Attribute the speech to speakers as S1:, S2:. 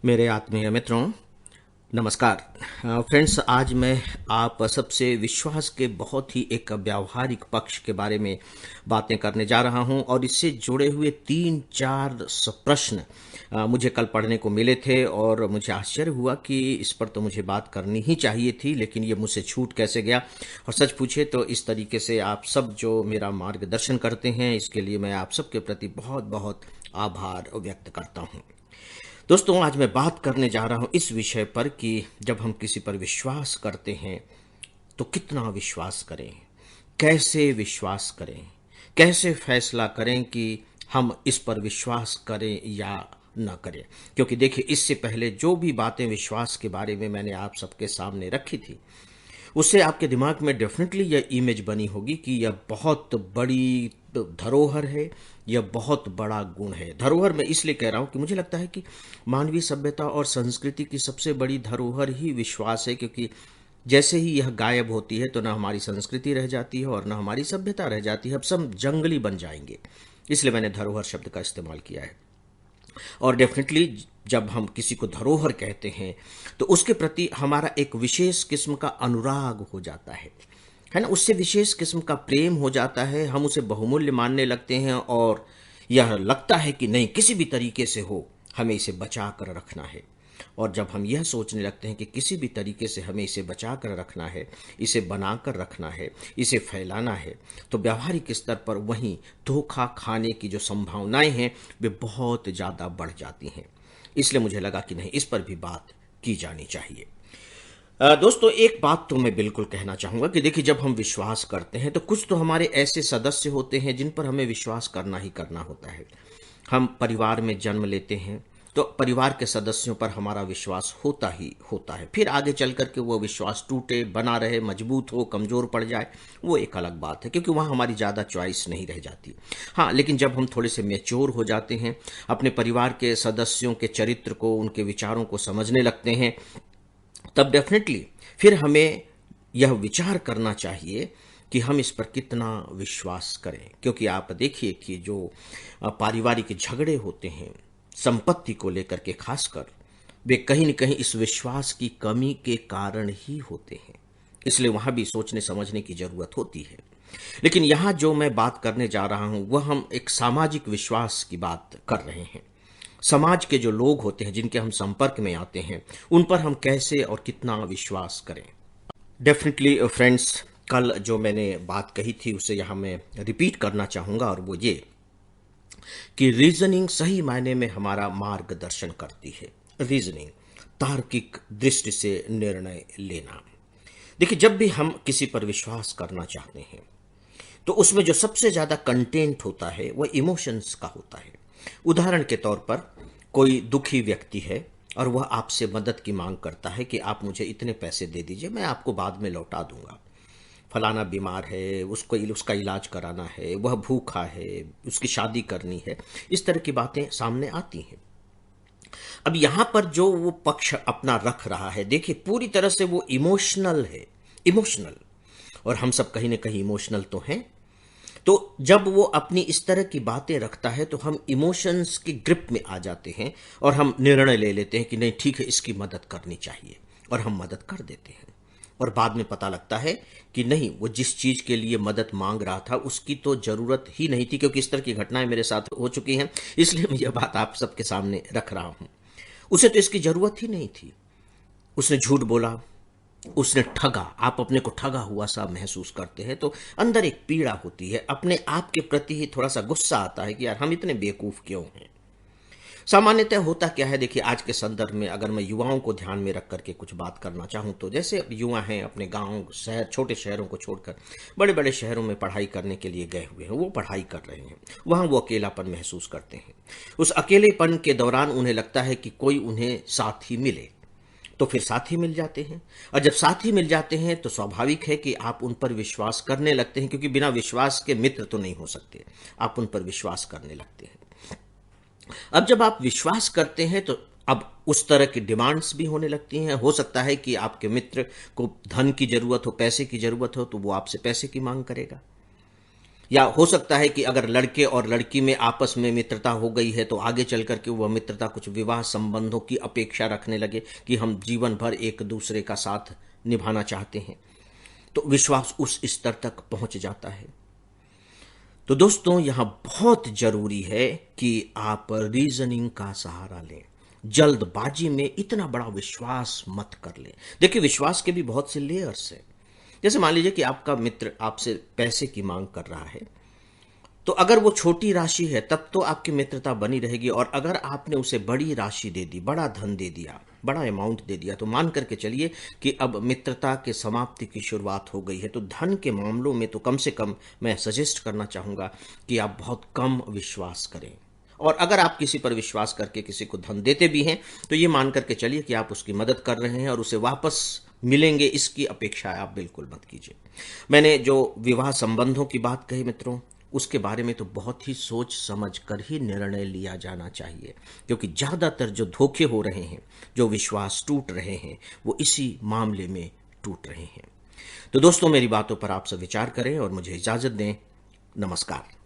S1: मेरे आत्मीय मित्रों, नमस्कार। फ्रेंड्स, आज मैं आप सबसे विश्वास के बहुत ही एक व्यावहारिक पक्ष के बारे में बातें करने जा रहा हूं और इससे जुड़े हुए 3-4 प्रश्न मुझे कल पढ़ने को मिले थे और मुझे आश्चर्य हुआ कि इस पर तो मुझे बात करनी ही चाहिए थी, लेकिन ये मुझसे छूट कैसे गया। और सच पूछे तो इस तरीके से आप सब जो मेरा मार्गदर्शन करते हैं, इसके लिए मैं आप सबके प्रति बहुत बहुत आभार व्यक्त करता हूं। दोस्तों, आज मैं बात करने जा रहा हूं इस विषय पर कि जब हम किसी पर विश्वास करते हैं तो कितना विश्वास करें, कैसे विश्वास करें, कैसे फैसला करें कि हम इस पर विश्वास करें या न करें। क्योंकि देखिए, इससे पहले जो भी बातें विश्वास के बारे में मैंने आप सबके सामने रखी थी, उससे आपके दिमाग में डेफिनेटली यह इमेज बनी होगी कि यह बहुत बड़ी धरोहर है, यह बहुत बड़ा गुण है। धरोहर मैं इसलिए कह रहा हूं कि मुझे लगता है कि मानवीय सभ्यता और संस्कृति की सबसे बड़ी धरोहर ही विश्वास है, क्योंकि जैसे ही यह गायब होती है तो ना हमारी संस्कृति रह जाती है और ना हमारी सभ्यता रह जाती है। अब सब जंगली बन जाएंगे, इसलिए मैंने धरोहर शब्द का इस्तेमाल किया है। और डेफिनेटली जब हम किसी को धरोहर कहते हैं तो उसके प्रति हमारा एक विशेष किस्म का अनुराग हो जाता है ना। उससे विशेष किस्म का प्रेम हो जाता है, हम उसे बहुमूल्य मानने लगते हैं और यह लगता है कि नहीं, किसी भी तरीके से हो हमें इसे बचा कर रखना है। और जब हम यह सोचने लगते हैं कि किसी भी तरीके से हमें इसे बचा कर रखना है, इसे बना कर रखना है, इसे फैलाना है, तो व्यावहारिक स्तर पर वहीं धोखा खाने की जो संभावनाएं हैं वे बहुत ज़्यादा बढ़ जाती हैं। इसलिए मुझे लगा कि नहीं, इस पर भी बात की जानी चाहिए। दोस्तों, एक बात तो मैं बिल्कुल कहना चाहूँगा कि देखिए, जब हम विश्वास करते हैं तो कुछ तो हमारे ऐसे सदस्य होते हैं जिन पर हमें विश्वास करना ही करना होता है। हम परिवार में जन्म लेते हैं तो परिवार के सदस्यों पर हमारा विश्वास होता ही होता है। फिर आगे चल कर के वो विश्वास टूटे, बना रहे, मजबूत हो, कमज़ोर पड़ जाए, वो एक अलग बात है, क्योंकि वहाँ हमारी ज़्यादा चॉइस नहीं रह जाती। हाँ, लेकिन जब हम थोड़े से मैच्योर हो जाते हैं, अपने परिवार के सदस्यों के चरित्र को, उनके विचारों को समझने लगते हैं, तब डेफिनेटली फिर हमें यह विचार करना चाहिए कि हम इस पर कितना विश्वास करें। क्योंकि आप देखिए कि जो पारिवारिक झगड़े होते हैं संपत्ति को लेकर के, खासकर वे कहीं न कहीं इस विश्वास की कमी के कारण ही होते हैं। इसलिए वहां भी सोचने समझने की जरूरत होती है। लेकिन यहां जो मैं बात करने जा रहा हूं वह हम एक सामाजिक विश्वास की बात कर रहे हैं। समाज के जो लोग होते हैं जिनके हम संपर्क में आते हैं, उन पर हम कैसे और कितना विश्वास करें। डेफिनेटली फ्रेंड्स, कल जो मैंने बात कही थी उसे यहाँ मैं रिपीट करना चाहूँगा, और वो ये कि रीजनिंग सही मायने में हमारा मार्गदर्शन करती है। रीजनिंग, तार्किक दृष्टि से निर्णय लेना। देखिए, जब भी हम किसी पर विश्वास करना चाहते हैं तो उसमें जो सबसे ज़्यादा कंटेंट होता है वह इमोशंस का होता है। उदाहरण के तौर पर, कोई दुखी व्यक्ति है और वह आपसे मदद की मांग करता है कि आप मुझे इतने पैसे दे दीजिए, मैं आपको बाद में लौटा दूंगा। फलाना बीमार है, उसको उसका इलाज कराना है, वह भूखा है, उसकी शादी करनी है, इस तरह की बातें सामने आती हैं। अब यहां पर जो वो पक्ष अपना रख रहा है, देखिए पूरी तरह से वो इमोशनल है। इमोशनल, और हम सब कहीं ना कहीं इमोशनल तो हैं। तो जब वो अपनी इस तरह की बातें रखता है तो हम इमोशंस की ग्रिप में आ जाते हैं और हम निर्णय ले लेते हैं कि नहीं, ठीक है, इसकी मदद करनी चाहिए, और हम मदद कर देते हैं। और बाद में पता लगता है कि नहीं, वो जिस चीज के लिए मदद मांग रहा था उसकी तो जरूरत ही नहीं थी। क्योंकि इस तरह की घटनाएं मेरे साथ हो चुकी हैं, इसलिए मैं यह बात आप सबके सामने रख रहा हूं। उसे तो इसकी जरूरत ही नहीं थी। उसने झूठ बोला, उसने ठगा, आप अपने को ठगा हुआ सा महसूस करते हैं तो अंदर एक पीड़ा होती है, अपने आप के प्रति ही थोड़ा सा गुस्सा आता है कि यार हम इतने बेवकूफ क्यों हैं। सामान्यतः होता क्या है, देखिए आज के संदर्भ में अगर मैं युवाओं को ध्यान में रख करके कुछ बात करना चाहूँ तो जैसे युवा हैं अपने गांव शहर, छोटे शहरों को छोड़कर बड़े बड़े शहरों में पढ़ाई करने के लिए गए हुए हैं। वो पढ़ाई कर रहे हैं, वहाँ वो अकेलापन महसूस करते हैं। उस अकेलेपन के दौरान उन्हें लगता है कि कोई उन्हें साथी मिले, तो फिर साथी मिल जाते हैं। और जब साथी मिल जाते हैं तो स्वाभाविक है कि आप उन पर विश्वास करने लगते हैं, क्योंकि बिना विश्वास के मित्र तो नहीं हो सकते। आप उन पर विश्वास करने लगते हैं। अब जब आप विश्वास करते हैं तो अब उस तरह की डिमांड्स भी होने लगती हैं। हो सकता है कि आपके मित्र को धन की जरूरत हो, पैसे की जरूरत हो, तो वो आपसे पैसे की मांग करेगा। या हो सकता है कि अगर लड़के और लड़की में आपस में मित्रता हो गई है तो आगे चल करके वह मित्रता कुछ विवाह संबंधों की अपेक्षा रखने लगे कि हम जीवन भर एक दूसरे का साथ निभाना चाहते हैं, तो विश्वास उस स्तर तक पहुंच जाता है। तो दोस्तों, यहां बहुत जरूरी है कि आप रीजनिंग का सहारा लें। जल्दबाजी में इतना बड़ा विश्वास मत कर लें। देखिए, विश्वास के भी बहुत से लेयर्स हैं। जैसे मान लीजिए कि आपका मित्र आपसे पैसे की मांग कर रहा है, तो अगर वो छोटी राशि है तब तो आपकी मित्रता बनी रहेगी, और अगर आपने उसे बड़ी राशि दे दी, बड़ा धन दे दिया, बड़ा अमाउंट दे दिया, तो मान करके चलिए कि अब मित्रता के समाप्ति की शुरुआत हो गई है। तो धन के मामलों में तो कम से कम मैं सजेस्ट करना चाहूंगा कि आप बहुत कम विश्वास करें। और अगर आप किसी पर विश्वास करके किसी को धन देते भी हैं तो ये मान करके चलिए कि आप उसकी मदद कर रहे हैं और उसे वापस मिलेंगे, इसकी अपेक्षा आप बिल्कुल मत कीजिए। मैंने जो विवाह संबंधों की बात कही मित्रों, उसके बारे में तो बहुत ही सोच समझ कर ही निर्णय लिया जाना चाहिए, क्योंकि ज़्यादातर जो धोखे हो रहे हैं, जो विश्वास टूट रहे हैं, वो इसी मामले में टूट रहे हैं। तो दोस्तों, मेरी बातों पर आप सब विचार करें और मुझे इजाज़त दें। नमस्कार।